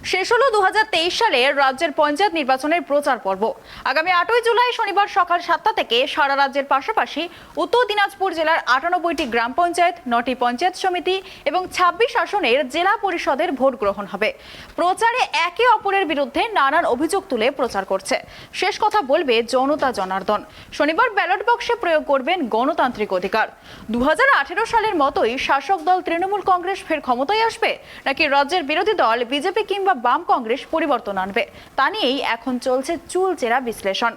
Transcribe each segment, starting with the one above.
শেষ হলো 2023 সালে রাজ্যের পঞ্চায়েত নির্বাচনের প্রচার পর্ব। আগামী 8ই জুলাই শনিবার সকাল 7টা থেকে সারা রাজ্যের পাশাপাশি উত্তর দিনাজপুর জেলার 98টি গ্রাম পঞ্চায়েত, 9টি পঞ্চায়েত সমিতি এবং 26 আসনের জেলা পরিষদের ভোট গ্রহণ হবে। প্রচারে একে অপরের বিরুদ্ধে নানান অভিযোগ তুলে প্রচার করছে। শেষ কথা বলবে জনতা জনার্দন। শনিবার ব্যালট বক্সে প্রয়োগ করবেন গণতান্ত্রিক অধিকার। 2018 সালের মতোই শাসক দল তৃণমূল কংগ্রেস ফের ক্ষমতায় আসবে, নাকি রাজ্যের বিরোধী দল বিজেপি কিংবা বাম কংগ্রেস পরিবর্তন আনবে, তা নিয়েই এখন চলছে চুলচেরা বিশ্লেষণ।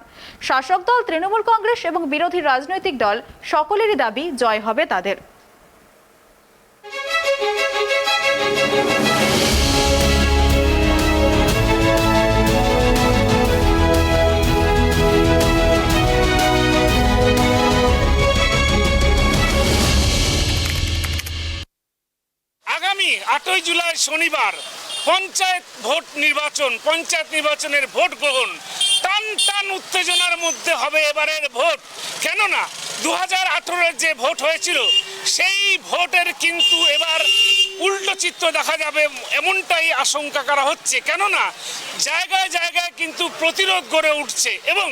শাসক দল তৃণমূল কংগ্রেস এবং বিরোধী রাজনৈতিক দল সকলেরই দাবি জয় হবে তাদের। আগামী 8ই জুলাই শনিবার পঞ্চায়েত নির্বাচনের ভোট গ্রহণ। টান টান উত্তেজনার মধ্যে হবে এবারের ভোট। কেননা 2018-এর যে ভোট হয়েছিল সেই ভোটের কিন্তু এবার উল্টো চিত্র দেখা যাবে, এমনটাই আশঙ্কা করা হচ্ছে। কেননা জায়গায় জায়গায় কিন্তু প্রতিরোধ গড়ে উঠছে এবং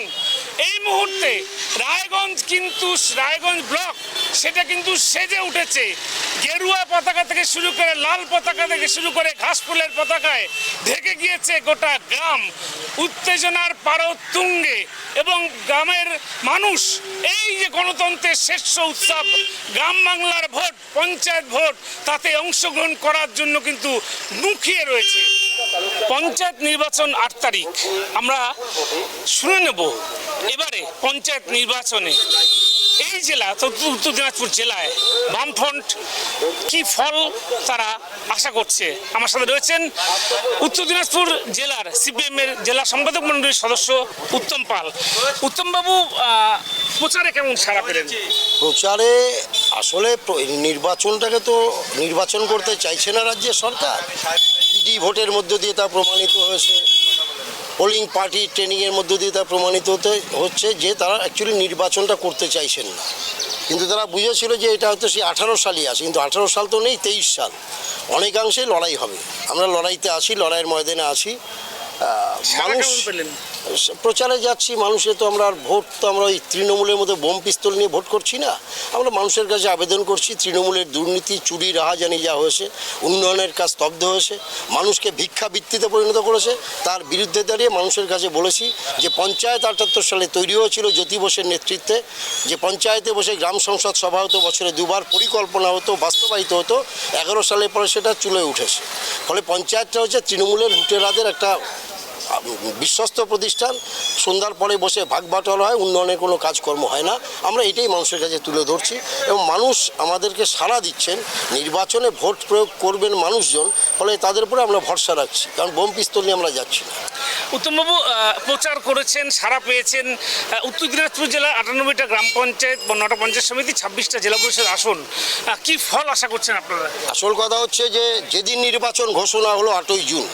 এই মুহূর্তে রায়গঞ্জ ব্লক সেটা কিন্তু সেজে উঠেছে। গেরুয়া পতাকা থেকে শুরু করে লাল পতাকা থেকে শুরু করে ঘাসফুলের পতাকায় ঢেকে গিয়েছে গোটা গ্রাম। উত্তেজনার পারতুঙ্গে এবং গ্রামের মানুষ এই যে গণতন্ত্রের শ্রেষ্ঠ উৎসব গ্রাম বাংলার ভোট, পঞ্চায়েত ভোট, তাতে অংশগ্রহণ করার জন্য কিন্তু মুখিয়ে রয়েছে। পঞ্চায়েত নির্বাচন 8 তারিখ। আমরা শুনে নেব এবারে পঞ্চায়েত নির্বাচনে এই জেলা উত্তর দিনাজপুর জেলায় বামফ্রন্ট কি ফল তারা আশা করছে। আমার সাথে রয়েছেন উত্তর দিনাজপুর জেলার সিপিএম এর জেলা সম্পাদক মণ্ডলীর সদস্য উত্তম পাল। উত্তম বাবু, প্রচারে কেমন সাড়া পেলেন? প্রচারে আসলে নির্বাচনটাকে তো নির্বাচন করতে চাইছে না রাজ্যের সরকার। ইডি ভোটের মধ্য দিয়ে তা প্রমাণিত হয়েছে, পোলিং পার্টি ট্রেনিংয়ের মধ্য দিয়ে তা প্রমাণিত হচ্ছে যে তারা অ্যাকচুয়ালি নির্বাচনটা করতে চাইছেন না। কিন্তু তারা বুঝেছিল যে এটা হয়তো সেই 18 সালই আছে, কিন্তু 18 সাল তো নেই, 23 সাল। অনেকাংশে লড়াই হবে। আমরা লড়াইতে আছি, লড়াইয়ের ময়দানে আছি। মানুষ প্রচারে যাচ্ছি, মানুষের তো আমরা ভোট তো আমরা ওই তৃণমূলের মধ্যে বোম পিস্তল নিয়ে ভোট করছি না। আমরা মানুষের কাছে আবেদন করছি, তৃণমূলের দুর্নীতি, চুরি, রাহাজানি যা হয়েছে, উন্নয়নের কাজ স্তব্ধ হয়েছে, মানুষকে ভিক্ষাবৃত্তিতে পরিণত করেছে, তার বিরুদ্ধে দাঁড়িয়ে মানুষের কাছে বলেছি যে পঞ্চায়েত 78 সালে তৈরি হয়েছিল জ্যোতি বোসের নেতৃত্বে, যে পঞ্চায়েতে বসে গ্রাম সংসদ সভা হতো, বছরে 2 বার পরিকল্পনা হতো, বাস্তবায়িত হতো। 11 সালের পরে সেটা চলে উঠেছে। ফলে পঞ্চায়েতটা হচ্ছে তৃণমূলের লুটেরাদের একটা বিশ্বস্ত প্রতিষ্ঠান। সন্ধ্যার পরে বসে ভাগ বাটোয়ারা হয়, উন্নয়নের কোনো কাজকর্ম হয় না। আমরা এটাই মানুষের কাছে তুলে ধরছি এবং মানুষ আমাদেরকে সাড়া দিচ্ছেন। নির্বাচনে ভোট প্রয়োগ করবেন মানুষজন, ফলে তাদের উপরে আমরা ভরসা রাখছি, কারণ বোম পিস্তল নিয়ে আমরা যাচ্ছি না। উত্তমবাবু, প্রচার করেছেন, সাড়া পেয়েছেন। উত্তর দিনাজপুর জেলার 98টা গ্রাম পঞ্চায়েত, 9টা পঞ্চায়েত সমিতি, 26টা জেলা পরিষদ আসন, কি ফল আশা করছেন আপনারা? আসল কথা হচ্ছে যে যেদিন নির্বাচন ঘোষণা হলো 8ই জুন,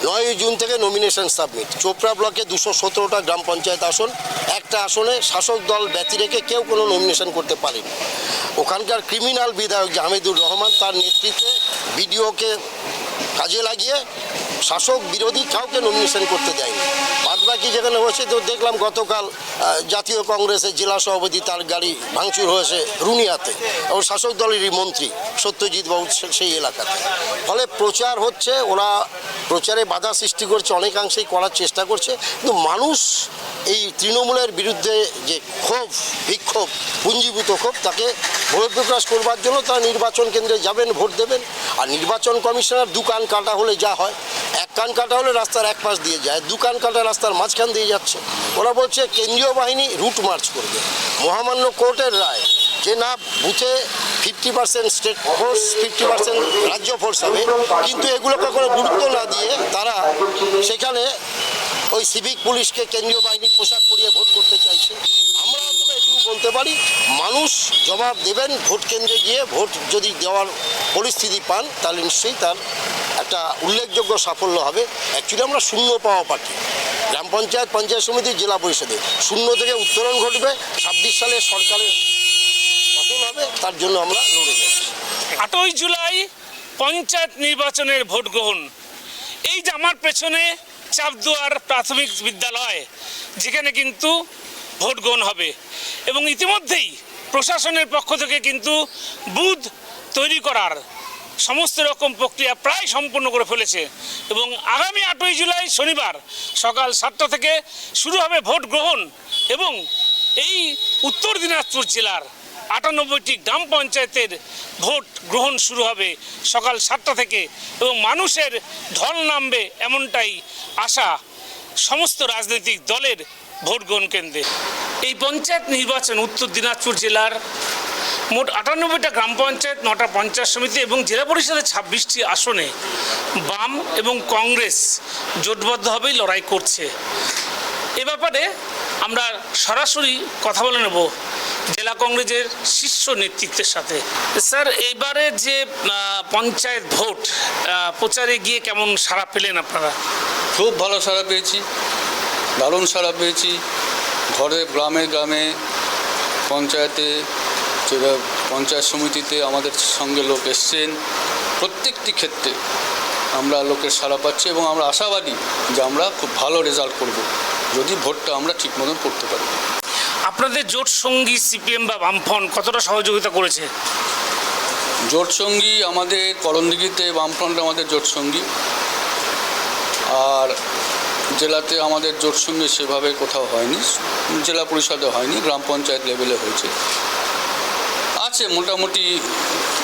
9ই জুন থেকে নমিনেশন সাবমিট। চোপড়া ব্লকে 217টা গ্রাম পঞ্চায়েত আসন, একটা আসনে শাসক দল ব্যতি রেখে কেউ কোনো নমিনেশন করতে পারেনি। ওখানকার ক্রিমিনাল বিধায়ক জাহিদুর রহমান তার নেতৃত্বে বিডিওকে কাজে লাগিয়ে শাসক বিরোধী কাউকে নমিনেশন করতে দেয়নি। বাদবাকি যেখানে হয়েছে তো দেখলাম গতকাল জাতীয় কংগ্রেসের জেলা সভাপতি তার গাড়ি ভাঙচুর হয়েছে রুনিয়াতে, এবং শাসক দলেরই মন্ত্রী সত্যজিৎ বাবু সেই এলাকাতে। ফলে প্রচার হচ্ছে, ওরা প্রচারে বাধা সৃষ্টি করছে, অনেকাংশেই করার চেষ্টা করছে। কিন্তু মানুষ এই তৃণমূলের বিরুদ্ধে যে ক্ষোভ, বিক্ষোভ, পুঞ্জীভূত ক্ষোভ, তাকে বহিঃপ্রকাশ করবার জন্য তারা নির্বাচন কেন্দ্রে যাবেন, ভোট দেবেন। আর নির্বাচন কমিশনার 2 কান কাটা হলে যা হয়, 1 কান কাটা হলে রাস্তার এক পাশ দিয়ে যায়, 2 কান কাটা রাস্তার মাঝখান দিয়ে যাচ্ছে। ওরা বলছে কেন্দ্রীয় বাহিনী রুট মার্চ করবে। মহামান্য কোর্টের রায় যে না, বুথে 50% স্টেট ফোর্স, 50% রাজ্য ফোর্স হবে, কিন্তু এগুলোকে কোনো গুরুত্ব না দিয়ে তারা সেখানে ওই সিভিক পুলিশকে কেন্দ্রীয় বাহিনীর পোশাক পরিয়ে ভোট করতে চাইছে। আমরা অন্তত এটুকু বলতে পারি, মানুষ জবাব দেবেন। ভোট কেন্দ্রে গিয়ে ভোট যদি দেওয়ার পরিস্থিতি পান, তাহলে নিশ্চয়ই তার একটা উল্লেখযোগ্য সাফল্য হবে। অ্যাকচুয়ালি আমরা শূন্য পাওয়া পার্টি। গ্রাম পঞ্চায়েত, পঞ্চায়েত সমিতি, জেলা পরিষদে শূন্য থেকে উত্তরণ ঘটবে। 26 সালে সরকারের পতন হবে, তার জন্য আমরা লড়ে যাচ্ছি। 8ই জুলাই পঞ্চায়েত নির্বাচনের ভোট গ্রহণ। এই যে আমার পেছনে চাপদুয়ার প্রাথমিক বিদ্যালয়, যেখানে কিন্তু ভোট গ্রহণ হবে এবং ইতিমধ্যেই প্রশাসনের পক্ষ থেকে কিন্তু বুথ তৈরি করার সমস্ত রকম প্রক্রিয়া প্রায় সম্পূর্ণ করে ফেলেছে এবং আগামী 8ই জুলাই শনিবার সকাল 7টা থেকে শুরু হবে ভোট গ্রহণ এবং এই উত্তর দিনাজপুর জেলার 98টি গ্রাম পঞ্চায়েতের ভোট গ্রহণ শুরু হবে সকাল 7টা থেকে এবং মানুষের ঢল নামবে এমনটাই আশা সমস্ত রাজনৈতিক দলের ভোট গ্রহণ কেন্দ্রে। এই পঞ্চায়েত নির্বাচন উত্তর দিনাজপুর জেলার মোট 98টা গ্রাম পঞ্চায়েত, 9টা পঞ্চায়েত সমিতি এবং জেলা পরিষদের 26টি আসনে বাম এবং কংগ্রেস জোটবদ্ধভাবেই লড়াই করছে। এ ব্যাপারে আমরা সরাসরি কথা বলে নেব জেলা কংগ্রেসের শীর্ষ নেতৃত্বের সাথে। স্যার, এবারে যে পঞ্চায়েত ভোট প্রচারে গিয়ে কেমন সাড়া পেলেন আপনারা? খুব ভালো সাড়া পেয়েছি, দারুণ সাড়া পেয়েছি। ঘরে গ্রামে গ্রামে পঞ্চায়েতে, পঞ্চায়েত সমিতিতে আমাদের সঙ্গে লোক এসছেন। প্রত্যেকটি ক্ষেত্রে আমরা লোকের সাড়া পাচ্ছি এবং আমরা আশাবাদী যে আমরা খুব ভালো রেজাল্ট করব যদি ভোটটা আমরা ঠিক মতন করতে পারি। আপনাদের জোট সঙ্গী সিপিএম বা বামফ্রন্ট কতটা সহযোগিতা করেছে? জোট সঙ্গী আমাদের করণদিঘিতে বামফ্রন্ট আমাদের জোট সঙ্গী, আর জেলাতে আমাদের জোট সঙ্গী সেভাবে কোথাও হয়নি, জেলা পরিষদে হয়নি, গ্রাম পঞ্চায়েত লেভেলে হয়েছে। আছে মোটামুটি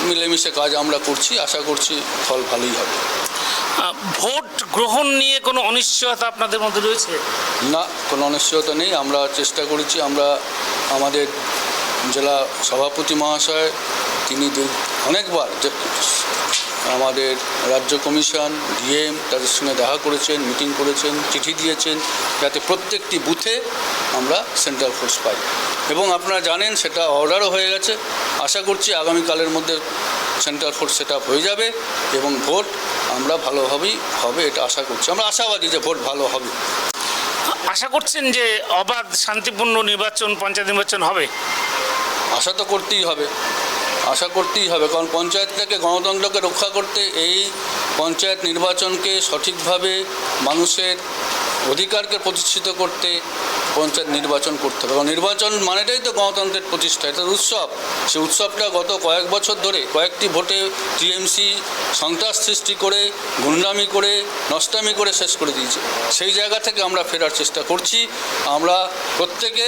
মিলেমিশে কাজ আমরা করছি, আশা করছি ফল ভালোই হবে। ভোট গ্রহণ নিয়ে কোনো অনিশ্চয়তা আপনাদের মধ্যে রয়েছে? না, কোনো অনিশ্চয়তা নেই। আমরা চেষ্টা করেছি, আমরা আমাদের জেলা সভাপতি মহাশয় তিনি অনেকবার আমাদের রাজ্য কমিশন, ডিএম তাদের সঙ্গে দেখা করেছেন, মিটিং করেছেন, চিঠি দিয়েছেন যাতে প্রত্যেকটি বুথে আমরা সেন্ট্রাল ফোর্স পাই এবং আপনারা জানেন সেটা অর্ডারও হয়ে গেছে। আশা করছি আগামীকালের মধ্যে সেন্ট্রাল ফোর্স সেট আপ হয়ে যাবে এবং ভোট আমরা ভালোভাবেই হবে এটা আশা করছি। আমরা আশাবাদী যে ভোট ভালো হবে। আশা করছেন যে অবাধ শান্তিপূর্ণ নির্বাচন, পঞ্চায়েত নির্বাচন হবে? আশা তো করতেই হবে, আশা করতেই হবে, কারণ পঞ্চায়েতটাকে, গণতন্ত্রকে রক্ষা করতে এই পঞ্চায়েত নির্বাচনকে সঠিকভাবে মানুষের অধিকারকে প্রতিষ্ঠিত করতে পঞ্চায়েত নির্বাচন করতে হবে। কারণ নির্বাচন মানেটাই তো গণতন্ত্রের প্রতিষ্ঠা, এটা উৎসব। সেই উৎসবটা গত কয়েক বছর ধরে কয়েকটি ভোটে টিএমসি সন্ত্রাস সৃষ্টি করে, গুন্ডামি করে, নষ্টামি করে শেষ করে দিয়েছে। সেই জায়গা থেকে আমরা ফেরার চেষ্টা করছি। আমরা প্রত্যেকে,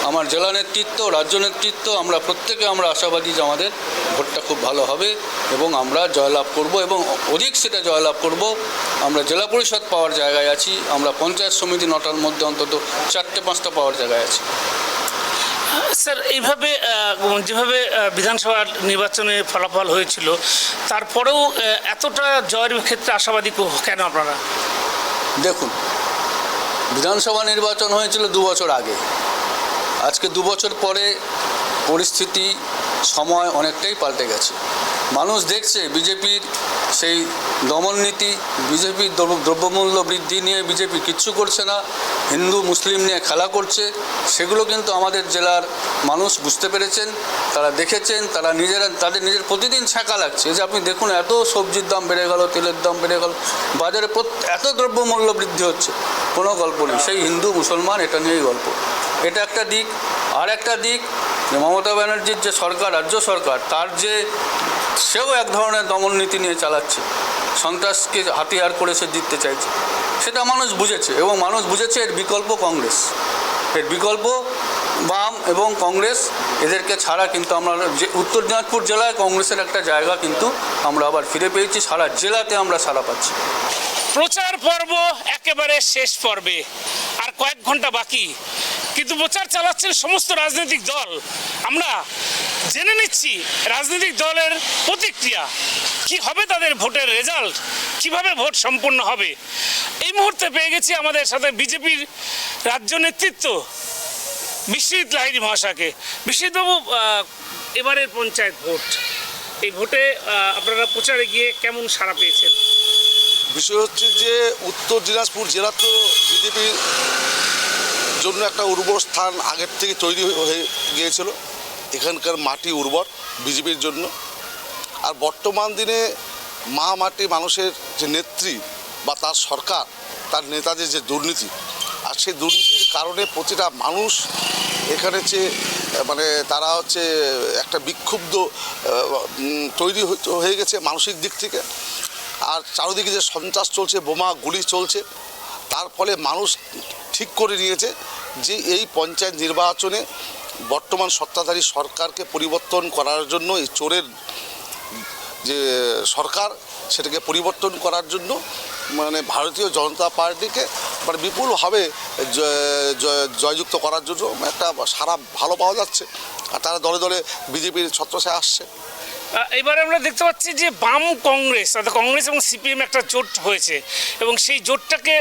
আমার জেলা নেতৃত্ব, রাজ্য নেতৃত্ব, আমরা প্রত্যেকে আমরা আশাবাদী যে আমাদের ভোটটা খুব ভালো হবে এবং আমরা জয়লাভ করব এবং অধিক সেটা জয়লাভ করব। আমরা জেলা পরিষদ পাওয়ার জায়গায় আছি, আমরা পঞ্চায়েত সমিতি 9টার মধ্যে অন্তত 4-5টা পাওয়ার জায়গায় আছে। স্যার, এইভাবে যেভাবে বিধানসভার নির্বাচনে ফলাফল হয়েছিল তারপরেও এতটা জয়ের ক্ষেত্রে আশাবাদী কেন আপনারা? দেখুন, বিধানসভা নির্বাচন হয়েছিল 2 বছর আগে, আজকে 2 বছর পরে পরিস্থিতি, সময় অনেকটাই পাল্টে গেছে। মানুষ দেখছে বিজেপির সেই দমন নীতি, বিজেপির দ্রব্যমূল্য বৃদ্ধি নিয়ে বিজেপি কিচ্ছু করছে না, হিন্দু মুসলিম নিয়ে খেলা করছে। সেগুলো কিন্তু আমাদের জেলার মানুষ বুঝতে পেরেছেন, তারা দেখেছেন, তারা তাদের নিজের প্রতিদিন ছ্যাঁকা লাগছে যে আপনি দেখুন এত সবজির দাম বেড়ে গেল, তেলের দাম বেড়ে গেল, বাজারে এত দ্রব্যমূল্য বৃদ্ধি হচ্ছে, কোনো গল্প নেই। সেই হিন্দু মুসলমান এটা নিয়েই গল্প। এটা একটা দিক। আর একটা দিক যে মমতা ব্যানার্জির যে সরকার, রাজ্য সরকার, তার যে সেও এক ধরনের দমন নীতি নিয়ে চালাচ্ছে, সন্ত্রাসকে হাতিয়ার করে সে জিততে চাইছে, সেটা মানুষ বুঝেছে এবং মানুষ বুঝেছে এর বিকল্প কংগ্রেস, এর বিকল্প বাম এবং কংগ্রেস। এদেরকে ছাড়া কিন্তু আমরা যে উত্তর দিনাজপুর জেলায় কংগ্রেসের একটা জায়গা কিন্তু আমরা আবার ফিরে পেয়েছি, সারা জেলাতে আমরা সাড়া পাচ্ছি। প্রচার পর্ব একেবারে শেষ পর্বে, আর কয়েক ঘন্টা বাকি, কিন্তু প্রচার চালাচ্ছেন সমস্ত রাজনৈতিক দল। আমরা জেনে নিচ্ছি রাজনৈতিক দলের প্রতিক্রিয়া, কি হবে তাদের ভোটের রেজাল্ট, কিভাবে ভোট সম্পন্ন হবে। এই মুহূর্তে পেয়ে গেছি আমাদের সাথে বিজেপির রাজ্য নেতৃত্ব বিশ্বজিৎ লাহিড়ী মহাশয়কে। বিশ্বজিৎবাবু, এবারের পঞ্চায়েত ভোট, এই ভোটে আপনারা প্রচারে গিয়ে কেমন সাড়া পেয়েছেন? বিষয় হচ্ছে যে উত্তর দিনাজপুর জেলা তো বিজেপির জন্য একটা উর্বর স্থান আগের থেকে তৈরি হয়ে গিয়েছিল। এখানকার মাটি উর্বর বিজেপির জন্য। আর বর্তমান দিনে মা মাটি, মানুষের যে নেত্রী বা তার সরকার, তার নেতাদের যে দুর্নীতি, আর সেই দুর্নীতির কারণে প্রতিটা মানুষ এখানে মানে তারা একটা বিক্ষুব্ধ তৈরি হয়ে গেছে মানসিক দিক থেকে। আর চারিদিকে যে সন্ত্রাস চলছে, বোমা গুলি চলছে, তার ফলে মানুষ ঠিক করে নিয়েছে যে এই পঞ্চায়েত নির্বাচনে বর্তমান সত্তাধারী সরকারকে পরিবর্তন করার জন্য, এই চোরের যে সরকার সেটাকে পরিবর্তন করার জন্য মানে ভারতীয় জনতা পার্টিকে মানে বিপুলভাবে জয়যুক্ত করার জন্য একটা সারা ভালো পাওয়া যাচ্ছে। আর তারা দলে দলে বিজেপির ছত্রছায়ায় আসছে। এবারে আমরা দেখতে পাচ্ছি যে বাম কংগ্রেস, অর্থাৎ কংগ্রেস এবং সিপিএম একটা জোট হয়েছে, এবং সেই জোটটাকে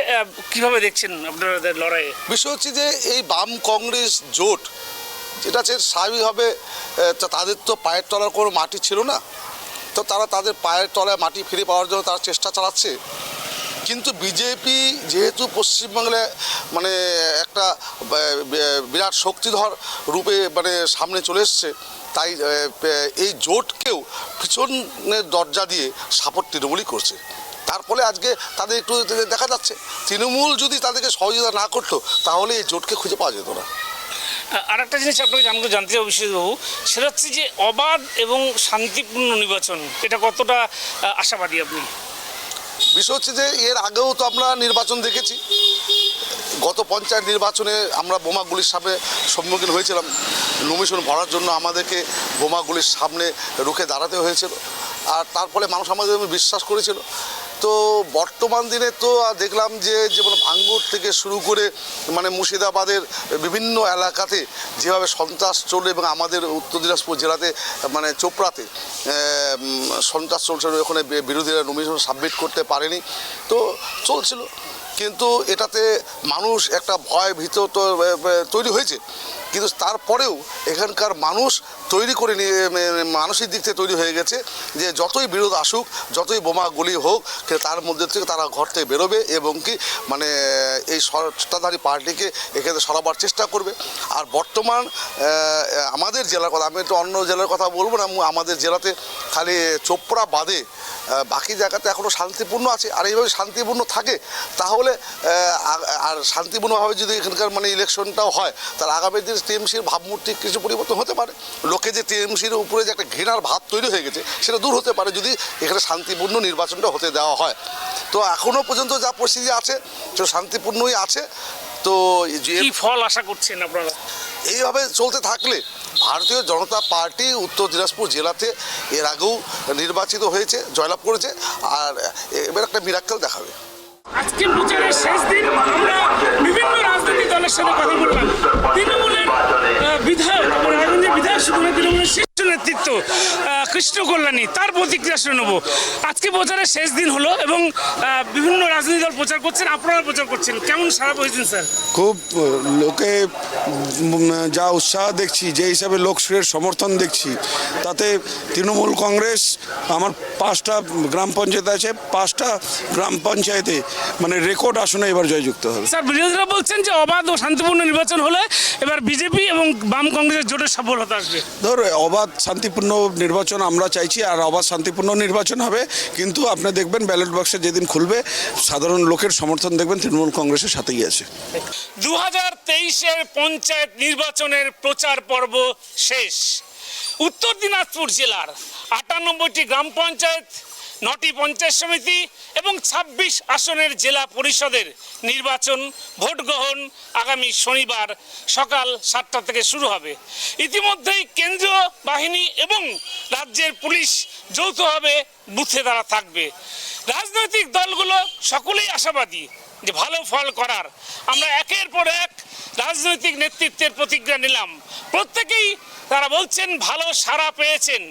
কিভাবে দেখছেন আপনাদের লড়াইয়ে? বিষয় হচ্ছে যে এই বাম কংগ্রেস জোট যেটা আছে স্বাভাবিকভাবে তাদের তো পায়ের তলার কোনো মাটি ছিল না, তো তারা তাদের পায়ের তলায় মাটি ফিরে পাওয়ার জন্য তারা চেষ্টা চালাচ্ছে। কিন্তু বিজেপি যেহেতু পশ্চিমবাংলায় মানে একটা বিরাট শক্তিধর রূপে মানে সামনে চলে এসছে, তাই এই জোটকেও পিছনের দরজা দিয়ে সাপোর্ট তৃণমূলই করছে। তার ফলে আজকে তাদের একটু দেখা যাচ্ছে তৃণমূল যদি তাদেরকে সহযোগিতা না করতো তাহলে এই জোটকে খুঁজে পাওয়া যেত না। আর একটা জিনিস আপনাকে জানতে চাই বিশেষবাবু, সেটা হচ্ছে যে অবাধ এবং শান্তিপূর্ণ নির্বাচন, এটা কতটা আশাবাদী আপনি? বিষয় হচ্ছে যে এর আগেও তো আমরা নির্বাচন দেখেছি। গত পঞ্চায়েত নির্বাচনে আমরা বোমাগুলির সামনে সম্মুখীন হয়েছিলাম। নমিনেশন ভরার জন্য আমাদেরকে বোমাগুলির সামনে রুখে দাঁড়াতে হয়েছিল, আর তার ফলে মানুষ আমাদের বিশ্বাস করেছিল। তো বর্তমান দিনে তো দেখলাম যে যেমন ভাঙ্গুর থেকে শুরু করে মানে মুর্শিদাবাদের বিভিন্ন এলাকাতে যেভাবে সন্ত্রাস চলে, এবং আমাদের উত্তর দিনাজপুর জেলাতে মানে চোপড়াতে সন্ত্রাস চলছে, ওখানে বিরোধীরা নমিনেশন সাবমিট করতে পারেনি, তো চলছিল। কিন্তু এটাতে মানুষ একটা ভয় ভীত তো তৈরি হয়েছে, কিন্তু তারপরেও এখানকার মানুষ তৈরি করে নিয়ে মানসিক দিক থেকে তৈরি হয়ে গেছে যে যতই বিরোধ আসুক, যতই বোমা গুলি হোক, তার মধ্যে থেকে তারা ঘর থেকে বেরোবে এবং কি মানে এই সত্তাধারী পার্টিকে এখানে সরাবার চেষ্টা করবে। আর বর্তমান আমাদের জেলার কথা, আমি তো অন্য জেলার কথা বলবো না, আমাদের জেলাতে খালি চোপড়া বাদে বাকি জায়গাতে এখনও শান্তিপূর্ণ আছে। আর এইভাবে শান্তিপূর্ণ থাকে তাহলে আর শান্তিপূর্ণভাবে যদি এখানকার মানে ইলেকশনটাও হয়, তার আগামী দিন টিএমসির ভাবমূর্তি কিছু পরিবর্তন হতে পারে। লোকে যে টিএমসির উপরে যে একটা ঘৃণার ভাব তৈরি হয়ে গেছে সেটা দূর হতে পারে যদি এখানে শান্তিপূর্ণ নির্বাচনটা হতে দেওয়া হয়। তো এখনও পর্যন্ত যা পরিস্থিতি আছে সেটা শান্তিপূর্ণই আছে। তো কি ফল আশা করছেন আপনারা? এইভাবে চলতে থাকলে ভারতীয় জনতা পার্টি উত্তর দিনাজপুর জেলাতে এর আগেও নির্বাচিত হয়েছে, জয়লাভ করেছে, আর এবার একটা মিরাক্কেল দেখাবে। আজকে প্রচারের শেষ দিন, আমরা বিভিন্ন রাজনৈতিক দলের সাথে কথা বললাম। তৃণমূলের বিধায়ক, রাজনৈতিক বিধায়ক শুধু না, তৃণমূলের শীর্ষ নেতৃত্ব কৃষ্ণ কল্যাণী, তার প্রতিক্রিয়া শুনে নেব। আজকে প্রচারের শেষ দিন হলো এবং বিভিন্ন রাজনৈতিক দল প্রচার করছেন, আপনারা প্রচার করছেন, কেমন সাড়া পেয়েছেন স্যার? খুব লোকে যা উৎসাহ দেখছি, যে হিসাবে লোকসের সমর্থন দেখছি, তাতে তৃণমূল কংগ্রেস আমার 5টা গ্রাম পঞ্চায়েত আছে, 5টা গ্রাম পঞ্চায়েতে মানে রেকর্ড আসনে এবার জয়যুক্ত হবে। স্যার, বিরোধীরা বলছেন যে অবাধ ও শান্তিপূর্ণ নির্বাচন হলে এবার বিজেপি এবং বাম কংগ্রেসের জোটের সফলতা আসবে। অবাধ শান্তিপূর্ণ নির্বাচন আমরা চাইছি, আর অবাধ শান্তিপূর্ণ নির্বাচন হবে, কিন্তু আপনি দেখবেন ব্যালট বক্সে যেদিন খুলবে সাধারণ লোকের সমর্থন দেখবেন তৃণমূল কংগ্রেসের সাথেই আছে। 2023-এর পঞ্চায়েত নির্বাচনের প্রচার পর্ব শেষ। উত্তর দিনাজপুর জেলার 98টি গ্রাম পঞ্চায়েত, 9টি পঞ্চায়েত সমিতি এবং 26 আসনের জেলা পরিষদের নির্বাচন ভোট গ্রহণ আগামী শনিবার সকাল 7টা থেকে শুরু হবে। ইতিমধ্যেই কেন্দ্রীয় বাহিনী এবং রাজ্যের পুলিশ যৌথভাবে বুথে তারা থাকবে। রাজনৈতিক দলগুলো সকলেই আশাবাদী যে ভালো ফল করার। আমরা একের পর এক রাজনৈতিক নেতৃত্বের প্রতিজ্ঞা নিলাম, প্রত্যেকেই তারা বলছেন ভালো সাড়া পেয়েছেন।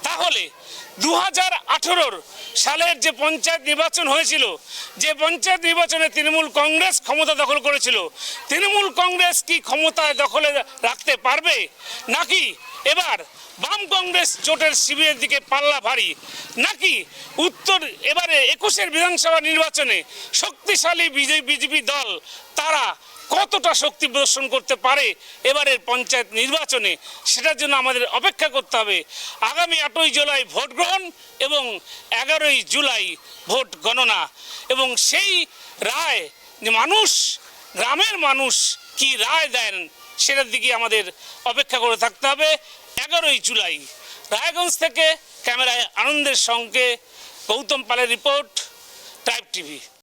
তাহলে 2018 সালের যে পঞ্চায়েত নির্বাচন হয়েছিল, যে পঞ্চায়েত নির্বাচনে তৃণমূল কংগ্রেস ক্ষমতা দখল করেছিল, তৃণমূল কংগ্রেস কি ক্ষমতায় দখলে রাখতে পারবে, নাকি এবার বাম কংগ্রেস জোটের শিবিরের দিকে পাল্লা ভারী, নাকি এবারে 21-এর বিধানসভা নির্বাচনে শক্তিশালী বিজেপি দল তারা কতটা শক্তি প্রদর্শন করতে পারে এবারের পঞ্চায়েত নির্বাচনে, সেটার জন্য আমাদের অপেক্ষা করতে হবে। আগামী 8ই জুলাই ভোট গ্রহণ এবং 11ই জুলাই ভোট গণনা, এবং সেই রায় যে মানুষ, গ্রামের মানুষ কি রায় দেন সেটার দিকে আমাদের অপেক্ষা করে থাকতে হবে। 11ই জুলাই। রায়গঞ্জ থেকে ক্যামেরায় আনন্দের সঙ্গে গৌতম পালের রিপোর্ট, ট্রাইব টিভি।